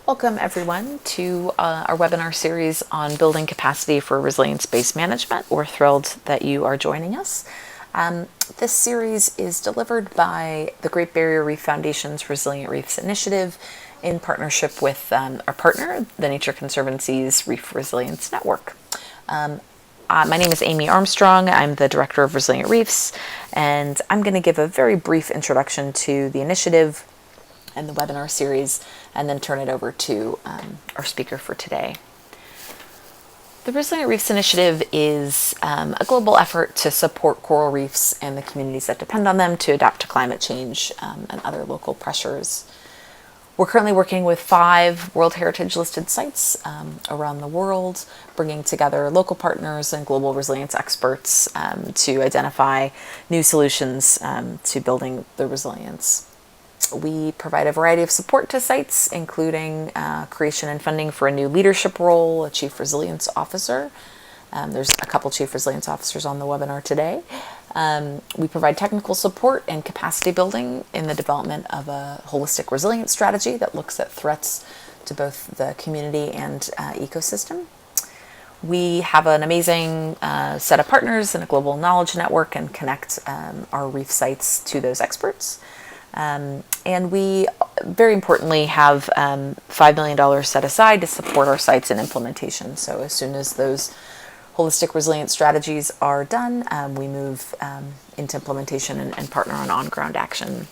Welcome everyone to our webinar series on building capacity for resilience-based management. We're thrilled that you are joining us. This series is delivered by the Great Barrier Reef Foundation's Resilient Reefs Initiative in partnership with our partner, the Nature Conservancy's Reef Resilience Network. My name is Amy Armstrong. I'm the Director of Resilient Reefs, and I'm going to give a very brief introduction to the initiative and the webinar series, and then turn it over to our speaker for today. The Resilient Reefs Initiative is a global effort to support coral reefs and the communities that depend on them to adapt to climate change and other local pressures. We're currently working with 5 World Heritage listed sites around the world, bringing together local partners and global resilience experts to identify new solutions to building the resilience. We provide a variety of support to sites, including creation and funding for a new leadership role, a Chief Resilience Officer. There's a couple Chief Resilience Officers on the webinar today. We provide technical support and capacity building in the development of a holistic resilience strategy that looks at threats to both the community and ecosystem. We have an amazing set of partners and a global knowledge network and connect our reef sites to those experts. And we, very importantly, have $5 million set aside to support our sites in implementation. So as soon as those holistic resilience strategies are done, we move into implementation and partner on ground action.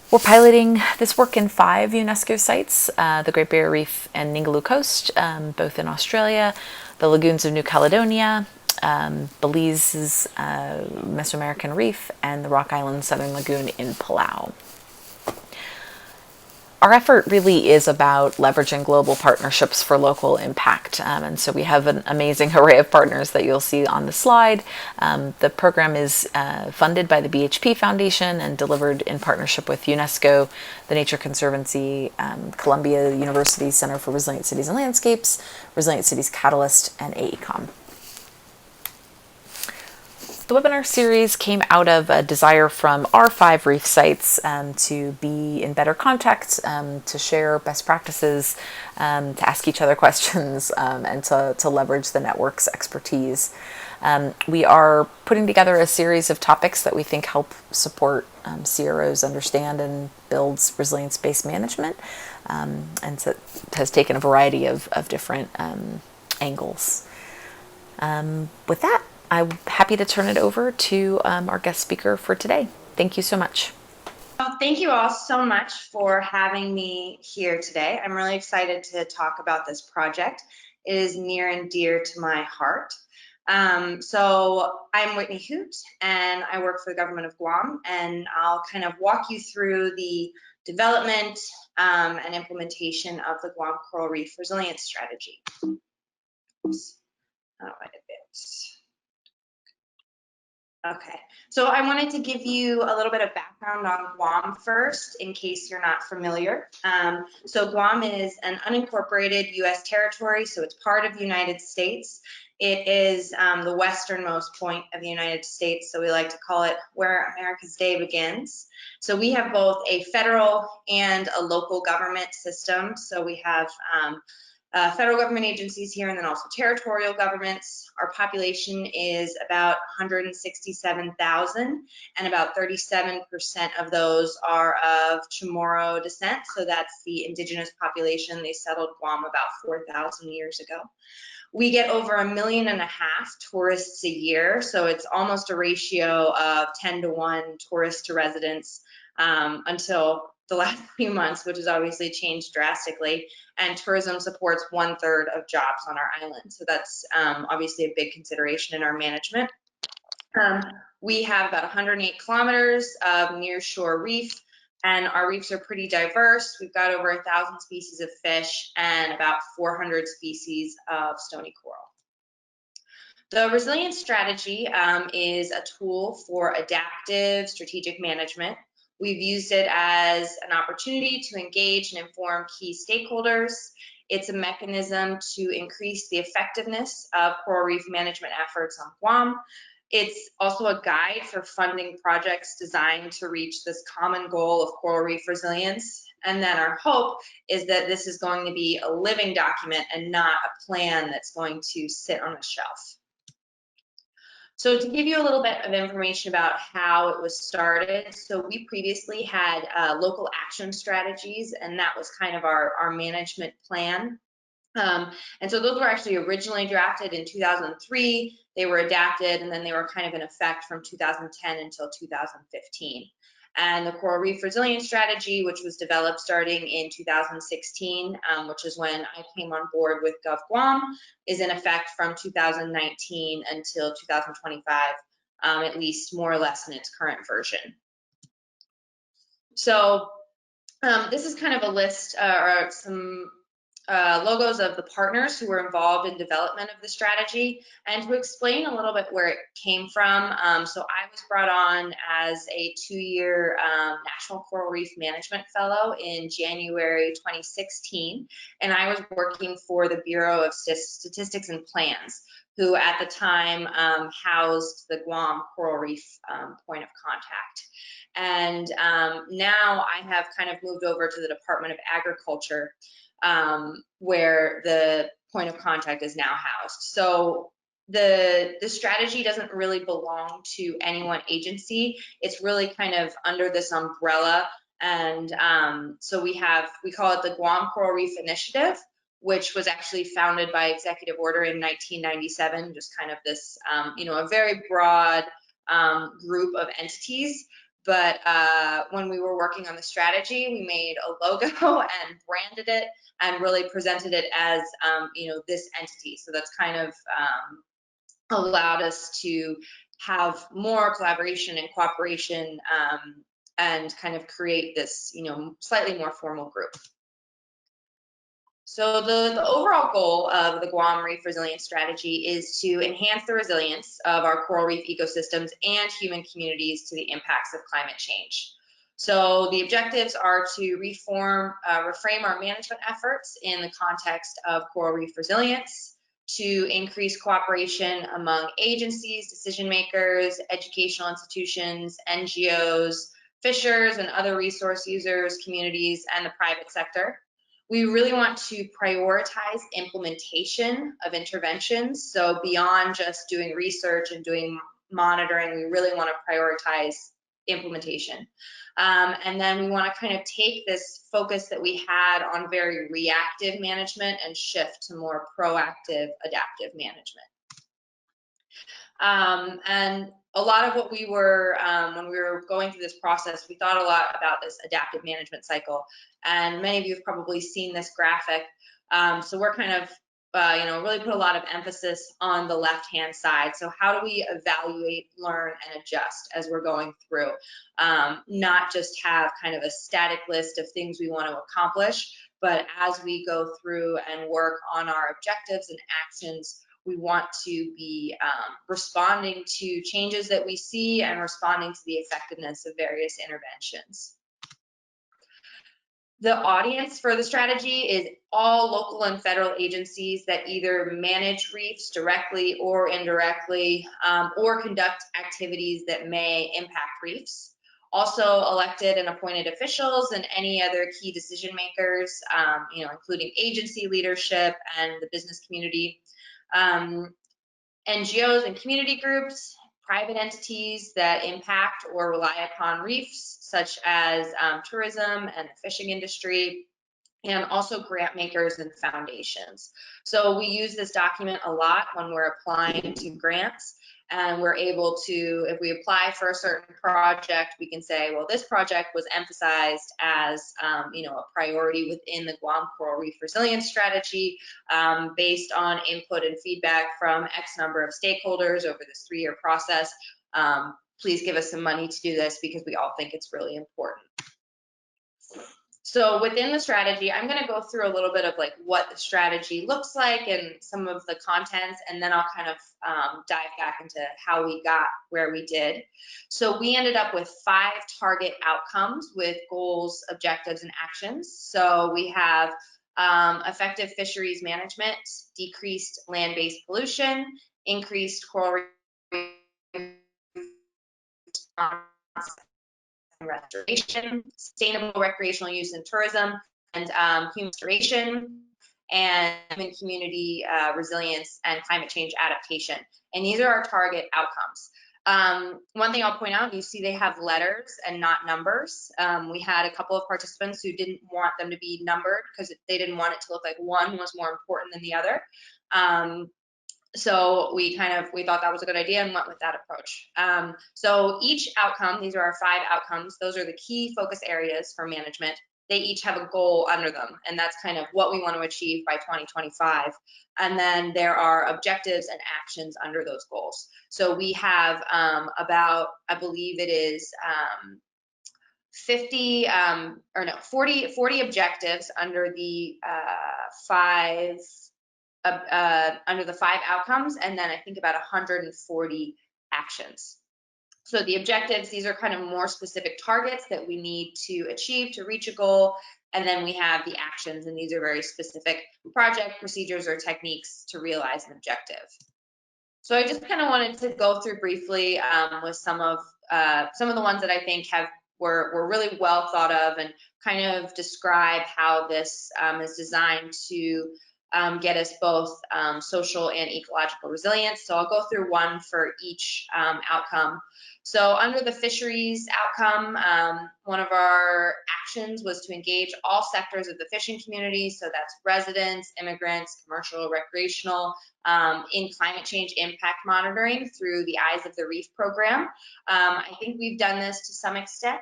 We're piloting this work in 5 UNESCO sites, the Great Barrier Reef and Ningaloo Coast, both in Australia, the lagoons of New Caledonia, Belize's Mesoamerican Reef, and the Rock Island Southern Lagoon in Palau. Our effort really is about leveraging global partnerships for local impact. And so we have an amazing array of partners that you'll see on the slide. The program is funded by the BHP Foundation and delivered in partnership with UNESCO, the Nature Conservancy, Columbia University Center for Resilient Cities and Landscapes, Resilient Cities Catalyst, and AECOM. The webinar series came out of a desire from our 5 reef sites to be in better contact, to share best practices, to ask each other questions, and to leverage the network's expertise. We are putting together a series of topics that we think help support CROs understand and build resilience-based management, and so it has taken a variety of different angles. With that, I'm happy to turn it over to our guest speaker for today. Thank you so much. Well, thank you all so much for having me here today. I'm really excited to talk about this project. It is near and dear to my heart. So I'm Whitney Hoot, and I work for the Government of Guam, and I'll kind of walk you through the development and implementation of the Guam Coral Reef Resilience Strategy. Oops. Oh, I did it. Okay, so I wanted to give you a little bit of background on Guam first, in case you're not familiar. So Guam is an unincorporated U.S. territory, so it's part of the United States. It is the westernmost point of the United States, so we like to call it where America's day begins. So we have both a federal and a local government system. So we have federal government agencies here, and then also territorial governments. Our population is about 167,000, and about 37% of those are of Chamorro descent. So that's the indigenous population. They settled Guam about 4,000 years ago. We get over 1.5 million tourists a year, so it's almost a ratio of 10 to 1 tourists to residents until the last few months, which has obviously changed drastically, and tourism supports 1/3 of jobs on our island. So that's obviously a big consideration in our management. We have about 108 kilometers of nearshore reef, and our reefs are pretty diverse. We've got over 1,000 species of fish and about 400 species of stony coral. The resilience strategy is a tool for adaptive strategic management. We've used it as an opportunity to engage and inform key stakeholders. It's a mechanism to increase the effectiveness of coral reef management efforts on Guam. It's also a guide for funding projects designed to reach this common goal of coral reef resilience. And then our hope is that this is going to be a living document and not a plan that's going to sit on a shelf. So to give you a little bit of information about how it was started, so we previously had local action strategies, and that was kind of our management plan. And so those were actually originally drafted in 2003. They were adapted, and then they were kind of in effect from 2010 until 2015. And the Coral Reef Resilience Strategy, which was developed starting in 2016, which is when I came on board with Gov Guam, is in effect from 2019 until 2025, at least more or less in its current version. So this is kind of a list or some logos of the partners who were involved in development of the strategy, and to explain a little bit where it came from. So I was brought on as a 2-year National Coral Reef Management Fellow in January 2016, and I was working for the Bureau of Statistics and Plans, who at the time housed the Guam Coral Reef point of contact. And now I have kind of moved over to the Department of Agriculture, where the point of contact is now housed. So the strategy doesn't really belong to any one agency. It's really kind of under this umbrella. And so we call it the Guam Coral Reef Initiative, which was actually founded by executive order in 1997, just kind of this, a very broad group of entities. But when we were working on the strategy, we made a logo and branded it and really presented it as, this entity. So that's kind of allowed us to have more collaboration and cooperation and kind of create this, slightly more formal group. So the overall goal of the Guam Reef Resilience Strategy is to enhance the resilience of our coral reef ecosystems and human communities to the impacts of climate change. So the objectives are to reframe our management efforts in the context of coral reef resilience, to increase cooperation among agencies, decision makers, educational institutions, NGOs, fishers and other resource users, communities, and the private sector. We really want to prioritize implementation of interventions. So beyond just doing research and doing monitoring, we really want to prioritize implementation. And then we want to kind of take this focus that we had on very reactive management and shift to more proactive, adaptive management. And a lot of what we were, when we were going through this process, we thought a lot about this adaptive management cycle. And many of you have probably seen this graphic. So we're kind of, really put a lot of emphasis on the left-hand side. So how do we evaluate, learn, and adjust as we're going through? Not just have kind of a static list of things we want to accomplish, but as we go through and work on our objectives and actions, we want to be responding to changes that we see and responding to the effectiveness of various interventions. The audience for the strategy is all local and federal agencies that either manage reefs directly or indirectly, or conduct activities that may impact reefs. Also elected and appointed officials and any other key decision makers, including agency leadership and the business community. NGOs and community groups, private entities that impact or rely upon reefs, such as tourism and the fishing industry, and also grant makers and foundations. So we use this document a lot when we're applying to grants, and we're able to, if we apply for a certain project, we can say, well, this project was emphasized as, a priority within the Guam Coral Reef Resilience Strategy, based on input and feedback from X number of stakeholders over this 3-year process. Please give us some money to do this because we all think it's really important. So within the strategy, I'm going to go through a little bit of like what the strategy looks like and some of the contents, and then I'll kind of dive back into how we got where we did. So we ended up with 5 target outcomes with goals, objectives, and actions. So we have effective fisheries management, decreased land-based pollution, increased coral reef and restoration, sustainable recreational use and tourism, and human restoration, and human community resilience and climate change adaptation. And these are our target outcomes. One thing I'll point out, you see they have letters and not numbers. We had a couple of participants who didn't want them to be numbered because they didn't want it to look like one was more important than the other. So we thought that was a good idea and went with that approach. So each outcome, these are our 5 outcomes, those are the key focus areas for management. They each have a goal under them, and that's kind of what we want to achieve by 2025. And then there are objectives and actions under those goals. So we have about, I believe it is 40 objectives under the 5 outcomes, and then I think about 140 actions. So the objectives, these are kind of more specific targets that we need to achieve to reach a goal. And then we have the actions, and these are very specific project procedures or techniques to realize an objective. So I just kind of wanted to go through briefly with some of the ones that I think were really well thought of, and kind of describe how this is designed to get us both social and ecological resilience. So I'll go through one for each outcome. So under the fisheries outcome, one of our actions was to engage all sectors of the fishing community. So that's residents, immigrants, commercial, recreational, in climate change impact monitoring through the Eyes of the Reef program. I think we've done this to some extent.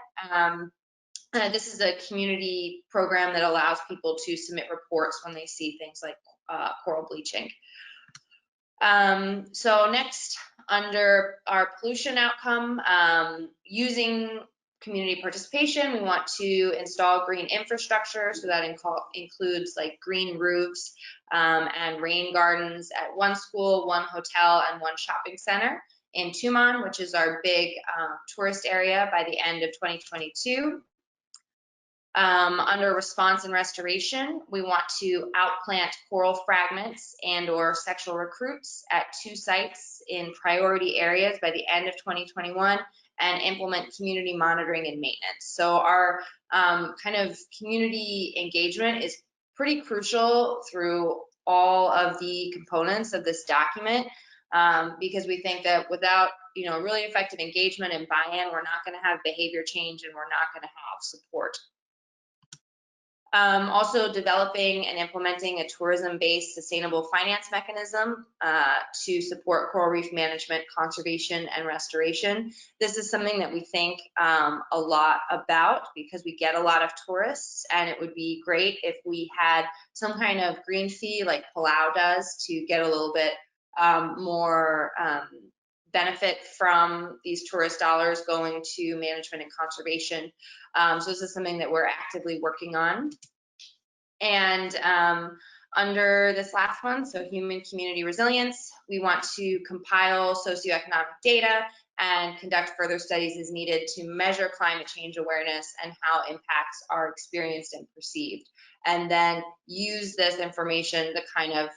This is a community program that allows people to submit reports when they see things like coral bleaching. So next, under our pollution outcome, using community participation, we want to install green infrastructure. So that includes like green roofs and rain gardens at one school, one hotel, and one shopping center in Tumon, which is our big tourist area by the end of 2022. Under response and restoration, we want to outplant coral fragments and or sexual recruits at 2 sites in priority areas by the end of 2021 and implement community monitoring and maintenance. So our kind of community engagement is pretty crucial through all of the components of this document, because we think that without really effective engagement and buy-in, we're not going to have behavior change, and we're not going to have support. Also developing and implementing a tourism-based sustainable finance mechanism to support coral reef management, conservation, and restoration. This is something that we think a lot about because we get a lot of tourists, and it would be great if we had some kind of green fee like Palau does to get a little bit more benefit from these tourist dollars going to management and conservation. So this is something that we're actively working on. And under this last one, so human community resilience, we want to compile socioeconomic data and conduct further studies as needed to measure climate change awareness and how impacts are experienced and perceived. And then use this information to kind of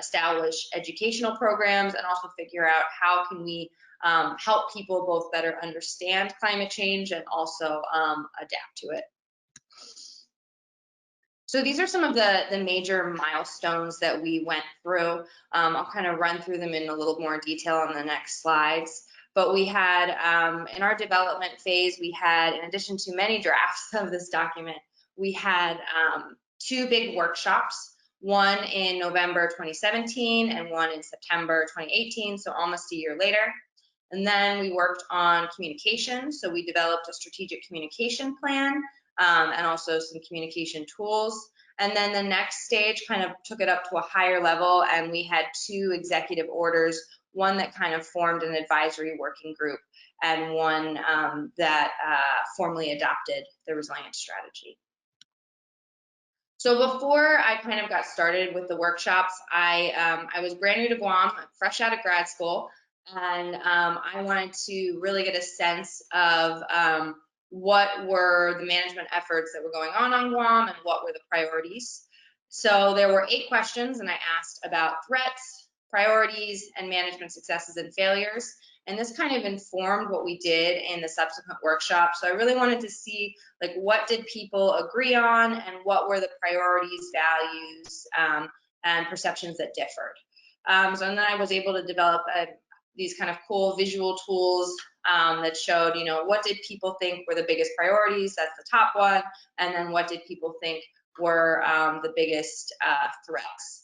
establish educational programs and also figure out how can we help people both better understand climate change and also adapt to it. So these are some of the major milestones that we went through. I'll kind of run through them in a little more detail on the next slides. But we had, in our development phase, we had, in addition to many drafts of this document, we had 2 big workshops, one in November 2017 and one in September 2018, so almost a year later. And then we worked on communication. So we developed a strategic communication plan and also some communication tools. And then the next stage kind of took it up to a higher level, and we had 2 executive orders, one that kind of formed an advisory working group and one that formally adopted the resilience strategy. So before I kind of got started with the workshops, I was brand new to Guam, fresh out of grad school, and I wanted to really get a sense of what were the management efforts that were going on Guam and what were the priorities. So there were 8 questions, and I asked about threats, priorities, and management successes and failures. And this kind of informed what we did in the subsequent workshop. So I really wanted to see, like, what did people agree on and what were the priorities, values, and perceptions that differed. So then I was able to develop these kind of cool visual tools that showed, what did people think were the biggest priorities? That's the top one. And then what did people think were the biggest threats?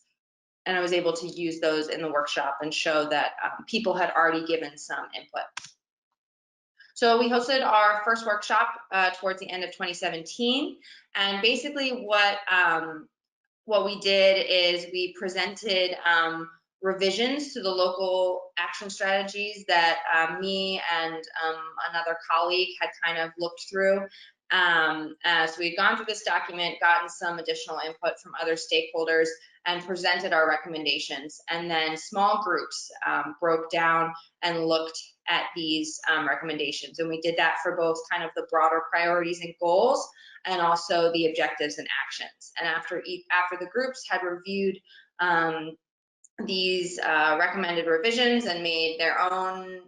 And I was able to use those in the workshop and show that people had already given some input. So we hosted our first workshop towards the end of 2017. And basically what we did is we presented revisions to the local action strategies that me and another colleague had kind of looked through. So we had gone through this document, gotten some additional input from other stakeholders, and presented our recommendations. And then small groups broke down and looked at these recommendations. And we did that for both kind of the broader priorities and goals, and also the objectives and actions. And after the groups had reviewed these recommended revisions and made their own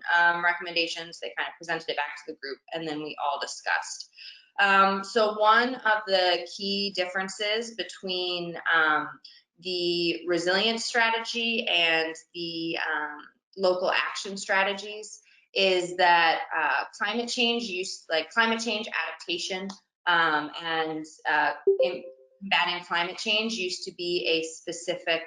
recommendations, they kind of presented it back to the group, and then we all discussed. So one of the key differences between the resilience strategy and the local action strategies is that climate change adaptation and combating climate change used to be a specific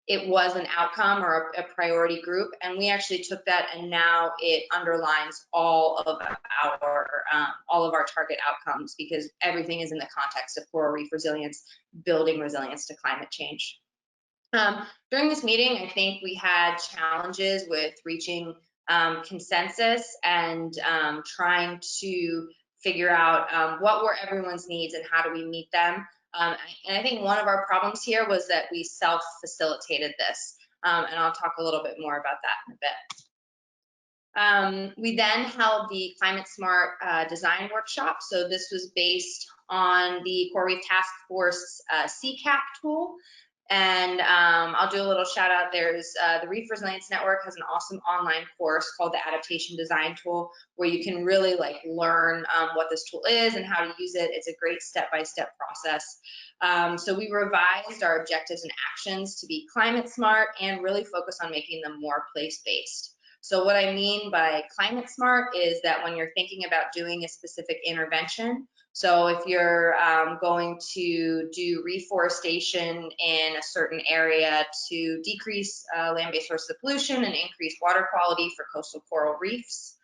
it was an outcome or a priority group, and we actually took that and now it underlines all of our target outcomes, because everything is in the context of coral reef resilience, building resilience to climate change. During this meeting, I think we had challenges with reaching consensus and trying to figure out what were everyone's needs and how do we meet them. And I think one of our problems here was that we self-facilitated this, and I'll talk a little bit more about that in a bit. We then held the Climate Smart Design Workshop. So this was based on the Coral Reef Task Force CCAP tool. And I'll do a little shout out. There's the Reef Resilience Network has an awesome online course called the Adaptation Design Tool, where you can really learn what this tool is and how to use it. It's a great step-by-step process. So we revised our objectives and actions to be climate smart and really focus on making them more place-based. So what I mean by climate smart is that when you're thinking about doing a specific intervention, so if you're going to do reforestation in a certain area to decrease land-based sources of pollution and increase water quality for coastal coral reefs,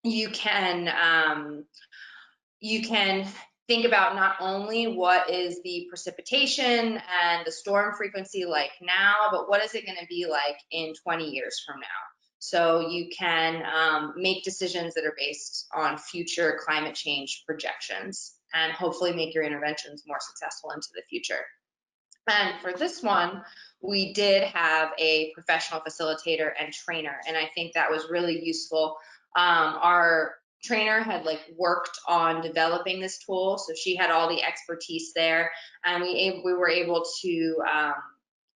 you can think about not only what is the precipitation and the storm frequency like now, but what is it going to be like in 20 years from now? So you can make decisions that are based on future climate change projections and hopefully make your interventions more successful into the future. And for this one, we did have a professional facilitator and trainer, and I think that was really useful. Our trainer had worked on developing this tool, so she had all the expertise there, and we were able to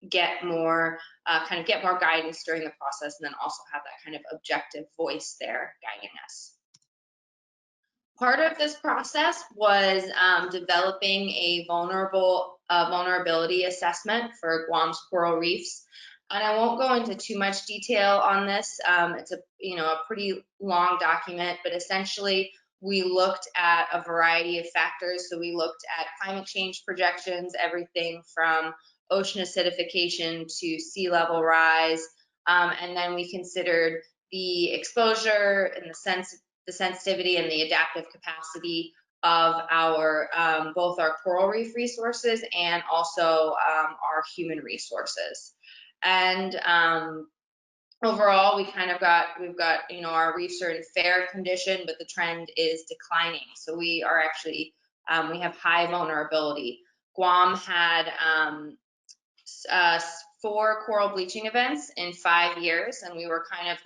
get more guidance during the process, and then also have that kind of objective voice there guiding us. Part of this process was developing a vulnerability assessment for Guam's coral reefs. And I won't go into too much detail on this. It's a pretty long document, but essentially we looked at a variety of factors. So we looked at climate change projections, everything from ocean acidification to sea level rise. And then we considered the exposure and the sensitivity and the adaptive capacity of our both our coral reef resources and also our human resources. And overall, we've got our reefs are in fair condition, but the trend is declining. So we are actually we have high vulnerability. Guam had 4 coral bleaching events in 5 years, and we were kind of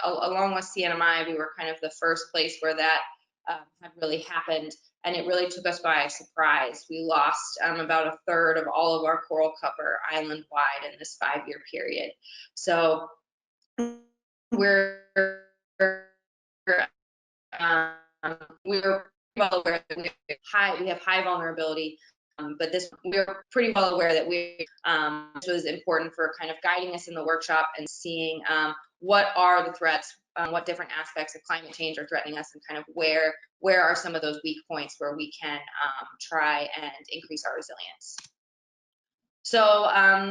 along with CNMI, we were kind of the first place where that had really happened, and it really took us by surprise. We lost about a third of all of our coral cover island-wide in this 5-year period. So we're we're well aware that we have high vulnerability, but we're pretty well aware that this was important for kind of guiding us in the workshop and seeing what are the threats, what different aspects of climate change are threatening us, and kind of where are some of those weak points where we can try and increase our resilience. So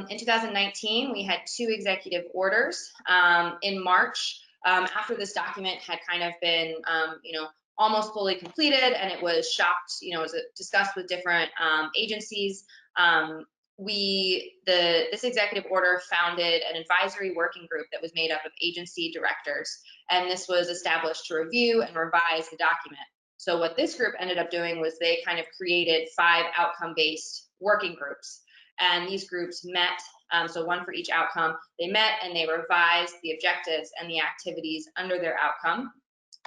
in 2019, we had 2 executive orders. In March, after this document had kind of been, almost fully completed, and it was shopped, it was discussed with different agencies. This executive order founded an advisory working group that was made up of agency directors, and this was established to review and revise the document. So what this group ended up doing was they kind of created 5 outcome-based working groups. And these groups met, so one for each outcome. They met and they revised the objectives and the activities under their outcome.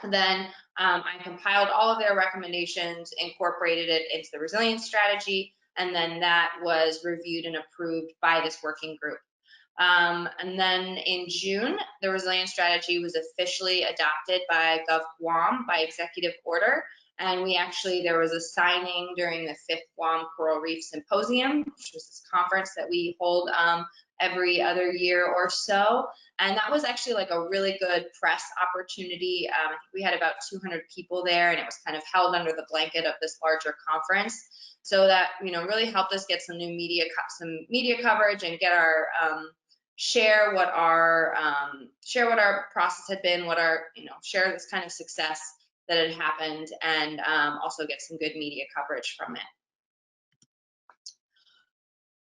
And then I compiled all of their recommendations, incorporated it into the resilience strategy, and then that was reviewed and approved by this working group. And then in June, the resilience strategy was officially adopted by Gov Guam by executive order. And there was a signing during the 5th Guam Coral Reef Symposium, which was this conference that we hold every other year or so. And that was actually like a really good press opportunity. We had about 200 people there, and it was kind of held under the blanket of this larger conference. So that, really helped us get some media coverage and get our share what our process had been, share this kind of success that had happened, and also get some good media coverage from it.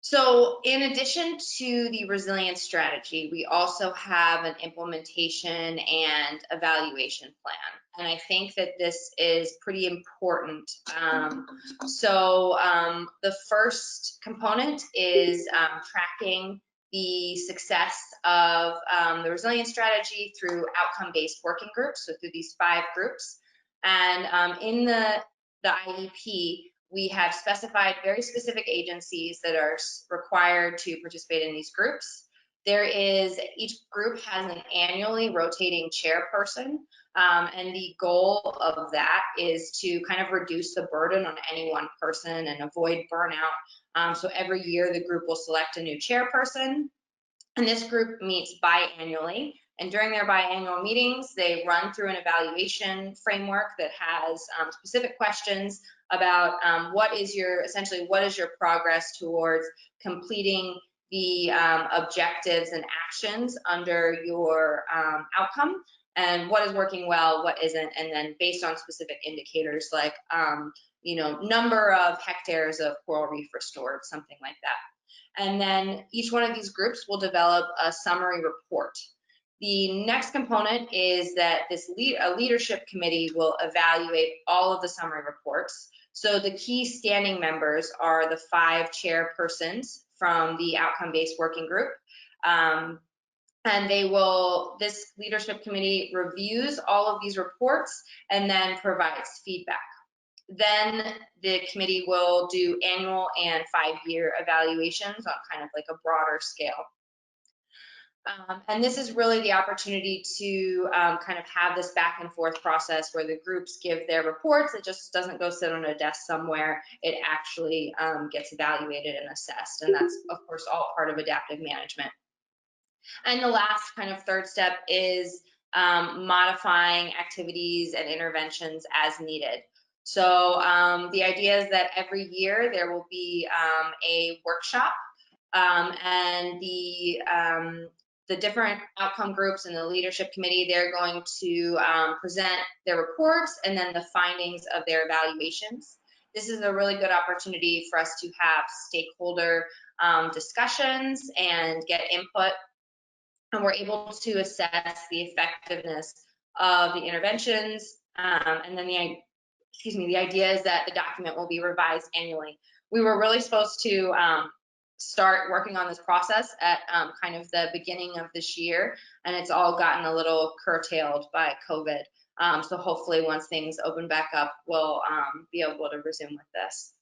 So in addition to the resilience strategy, we also have an implementation and evaluation plan. And I think that this is pretty important. The first component is tracking the success of the resilience strategy through outcome-based working groups, so through these 5 groups. And in the IEP, we have specified very specific agencies that are required to participate in these groups. Each group has an annually rotating chairperson, and the goal of that is to kind of reduce the burden on any one person and avoid burnout. So every year the group will select a new chairperson, and this group meets biannually. And during their biannual meetings, they run through an evaluation framework that has specific questions about what is your progress towards completing the objectives and actions under your outcome, and what is working well, what isn't, and then based on specific indicators like number of hectares of coral reef restored, something like that. And then each one of these groups will develop a summary report. The next component is that a leadership committee will evaluate all of the summary reports. So the key standing members are the 5 chairpersons from the outcome-based working group. And this leadership committee reviews all of these reports and then provides feedback. Then the committee will do annual and 5-year evaluations on kind of like a broader scale. And this is really the opportunity to kind of have this back and forth process where the groups give their reports. It just doesn't go sit on a desk somewhere. It actually gets evaluated and assessed. And that's, of course, all part of adaptive management. And the last kind of third step is modifying activities and interventions as needed. So the idea is that every year there will be a workshop, and the different outcome groups and the leadership committee, they're going to present their reports and then the findings of their evaluations. This is a really good opportunity for us to have stakeholder discussions and get input, and we're able to assess the effectiveness of the interventions. And then the idea is that the document will be revised annually. We were really supposed to start working on this process at kind of the beginning of this year, and it's all gotten a little curtailed by COVID. So hopefully once things open back up, we'll be able to resume with this.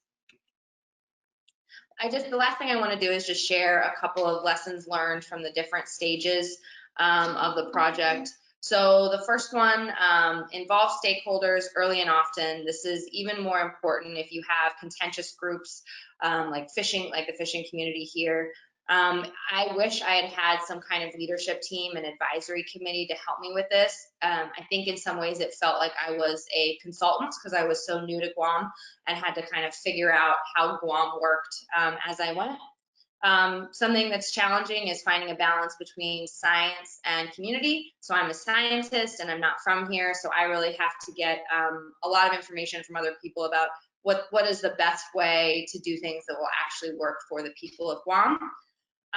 The last thing I want to do is just share a couple of lessons learned from the different stages of the project. So the first one involves stakeholders early and often. This is even more important if you have contentious groups like fishing, like the fishing community here. I wish I had had some kind of leadership team and advisory committee to help me with this. I think in some ways it felt like I was a consultant because I was so new to Guam and had to kind of figure out how Guam worked as I went. Something that's challenging is finding a balance between science and community. So I'm a scientist and I'm not from here, so I really have to get a lot of information from other people about what is the best way to do things that will actually work for the people of Guam.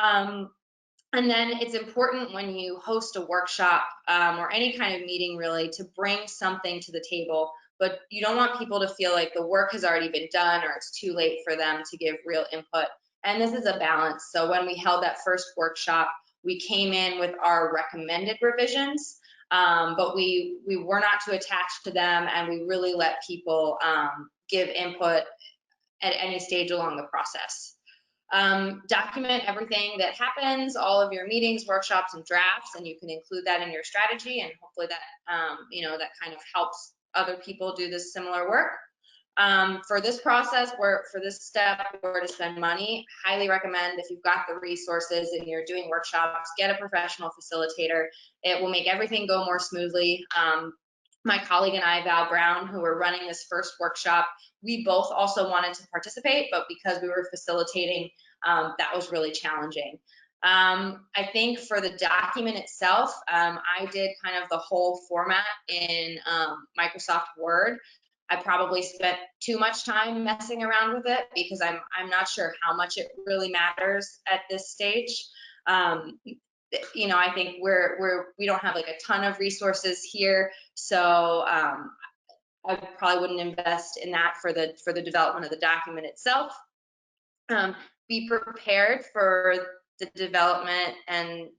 And then it's important when you host a workshop or any kind of meeting really to bring something to the table, but you don't want people to feel like the work has already been done or it's too late for them to give real input. And this is a balance. So when we held that first workshop, we came in with our recommended revisions, but we were not too attached to them, and we really let people give input at any stage along the process. Document everything that happens, all of your meetings, workshops, and drafts, and you can include that in your strategy, and hopefully that that kind of helps other people do this similar work. For this process, for this step, where to spend money, highly recommend if you've got the resources and you're doing workshops, get a professional facilitator. It will make everything go more smoothly. My colleague and I, Val Brown, who were running this first workshop, we both also wanted to participate, but because we were facilitating, that was really challenging. I think for the document itself, I did kind of the whole format in Microsoft Word. I probably spent too much time messing around with it because I'm not sure how much it really matters at this stage. I think we don't have like a ton of resources here, so I probably wouldn't invest in that for the development of the document itself. Be prepared for the development and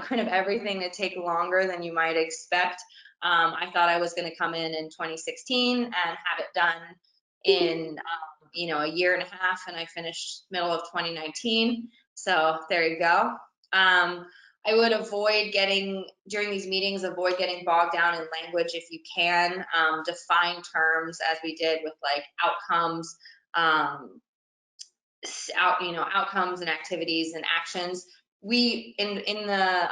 kind of everything to take longer than you might expect. I thought I was going to come in 2016 and have it done in a year and a half, and I finished middle of 2019. So there you go. I would during these meetings, avoid getting bogged down in language if you can. Define terms as we did with like outcomes, outcomes and activities and actions. We in the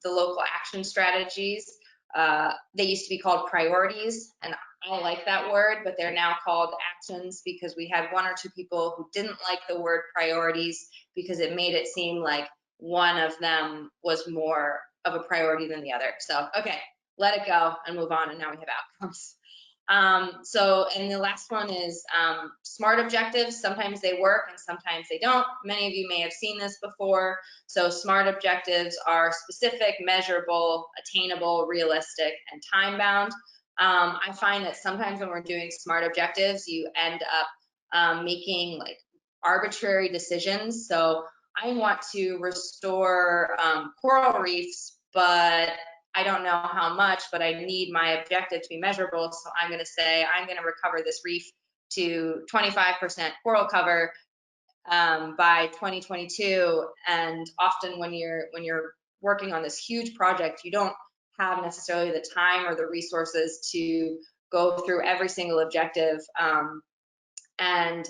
local action strategies, they used to be called priorities, and I like that word, but they're now called actions because we had one or two people who didn't like the word priorities because it made it seem like one of them was more of a priority than the other. So, okay, let it go and move on, and now we have outcomes. And the last one is SMART objectives. Sometimes they work and sometimes they don't. Many of you may have seen this before. So SMART objectives are specific, measurable, attainable, realistic, and time-bound. I find that sometimes when we're doing SMART objectives, you end up making like arbitrary decisions. So I want to restore coral reefs, but I don't know how much, but I need my objective to be measurable. So I'm going to say I'm going to recover this reef to 25% coral cover by 2022. And often when you're working on this huge project, you don't have necessarily the time or the resources to go through every single objective and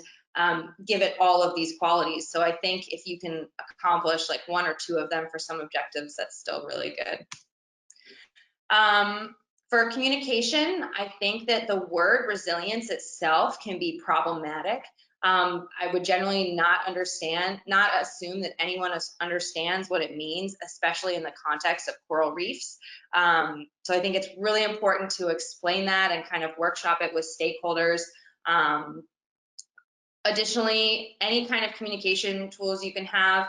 give it all of these qualities. So I think if you can accomplish like one or two of them for some objectives, that's still really good. For communication, I think that the word resilience itself can be problematic. I would generally not assume that anyone understands what it means, especially in the context of coral reefs. So I think it's really important to explain that and kind of workshop it with stakeholders. Additionally, any kind of communication tools you can have,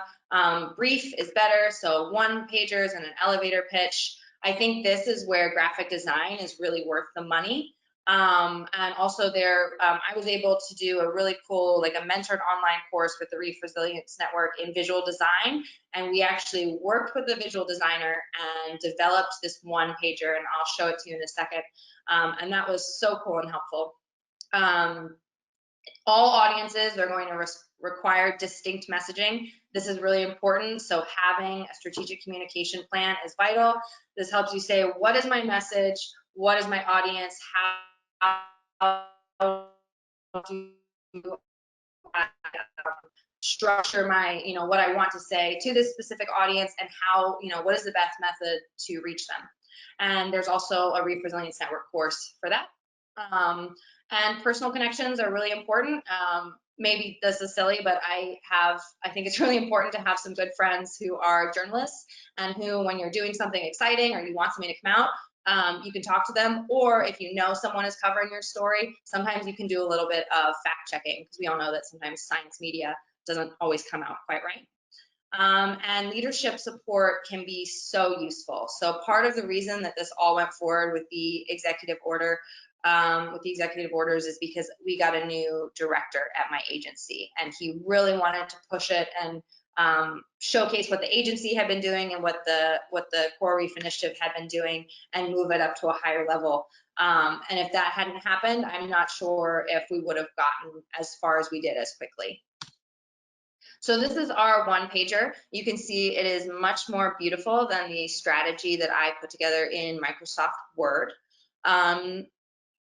brief is better, so one pagers and an elevator pitch. I think this is where graphic design is really worth the money. And also I was able to do a really cool, like a mentored online course with the Reef Resilience Network in visual design. And we actually worked with the visual designer and developed this one pager, and I'll show it to you in a second. And that was so cool and helpful. All audiences are going to require distinct messaging. This is really important. So having a strategic communication plan is vital. This helps you say, what is my message? What is my audience? How do I structure my, what I want to say to this specific audience, and how, what is the best method to reach them? And there's also a Reef Resilience Network course for that. And personal connections are really important. Maybe this is silly, but I think it's really important to have some good friends who are journalists, and who, when you're doing something exciting or you want something to come out, you can talk to them. Or if you know someone is covering your story, sometimes you can do a little bit of fact checking, because we all know that sometimes science media doesn't always come out quite right. And leadership support can be so useful. So part of the reason that this all went forward with the executive order, with the executive orders, is because we got a new director at my agency, and he really wanted to push it and showcase what the agency had been doing and what the Coral Reef Initiative had been doing, and move it up to a higher level. And if that hadn't happened, I'm not sure if we would have gotten as far as we did as quickly. So this is our one-pager. You can see it is much more beautiful than the strategy that I put together in Microsoft Word.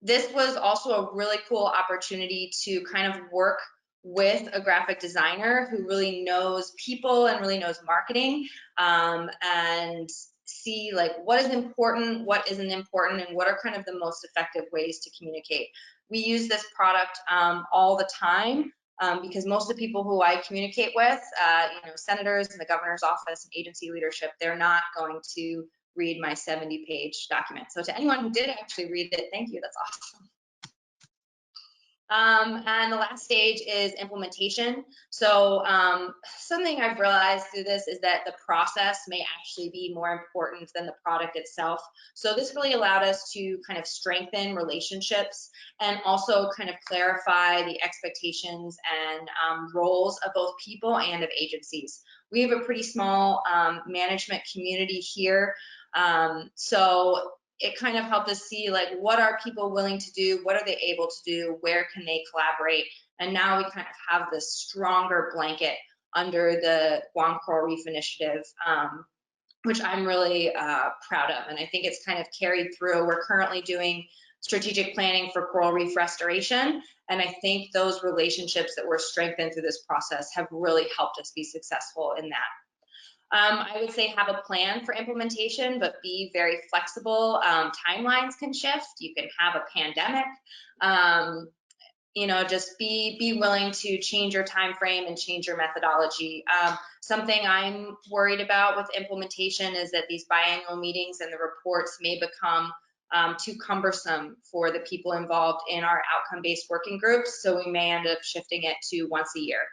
This was also a really cool opportunity to kind of work with a graphic designer who really knows people and really knows marketing, and see like what is important, what isn't important, and what are kind of the most effective ways to communicate. We use this product all the time. Because most of the people who I communicate with, senators and the governor's office and agency leadership, they're not going to read my 70-page document. So to anyone who did actually read it, thank you, that's awesome. And the last stage is implementation. So something I've realized through this is that the process may actually be more important than the product itself. So this really allowed us to kind of strengthen relationships, and also kind of clarify the expectations and roles of both people and of agencies. We have a pretty small management community here. So it kind of helped us see like, what are people willing to do, what are they able to do, where can they collaborate, and now we kind of have this stronger blanket under the Guam Coral Reef Initiative, which I'm really proud of, and I think it's kind of carried through. We're currently doing strategic planning for coral reef restoration, and I think those relationships that were strengthened through this process have really helped us be successful in that. I would say have a plan for implementation, but be very flexible. Timelines can shift. You can have a pandemic. Just be willing to change your time frame and change your methodology. Something I'm worried about with implementation is that these biannual meetings and the reports may become too cumbersome for the people involved in our outcome-based working groups, so we may end up shifting it to once a year.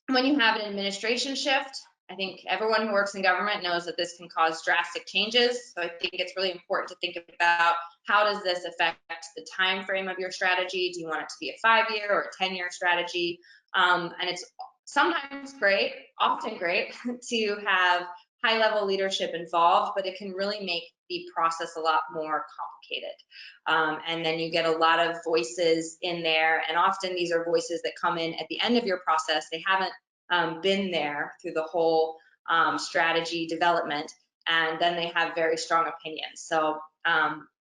When you have an administration shift, I think everyone who works in government knows that this can cause drastic changes. So I think it's really important to think about, how does this affect the time frame of your strategy? Do you want it to be a 5-year or a 10-year strategy? And it's sometimes great, often great, to have high-level leadership involved, but it can really make the process a lot more complicated. And then you get a lot of voices in there, and often these are voices that come in at the end of your process. They haven't been there through the whole strategy development, and then they have very strong opinions. So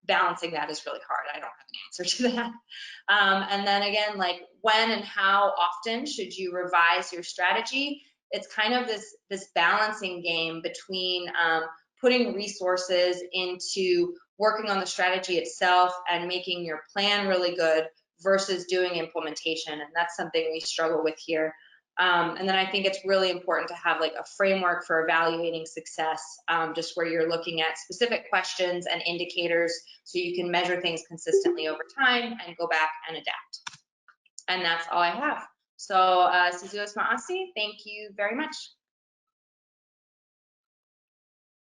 balancing that is really hard. I don't have an answer to that. And then again, like, when and how often should you revise your strategy? It's kind of this balancing game between putting resources into working on the strategy itself and making your plan really good versus doing implementation. And that's something we struggle with here. And then I think it's really important to have like a framework for evaluating success, just where you're looking at specific questions and indicators so you can measure things consistently over time and go back and adapt. And that's all I have. So, Suzuos Maasi, thank you very much.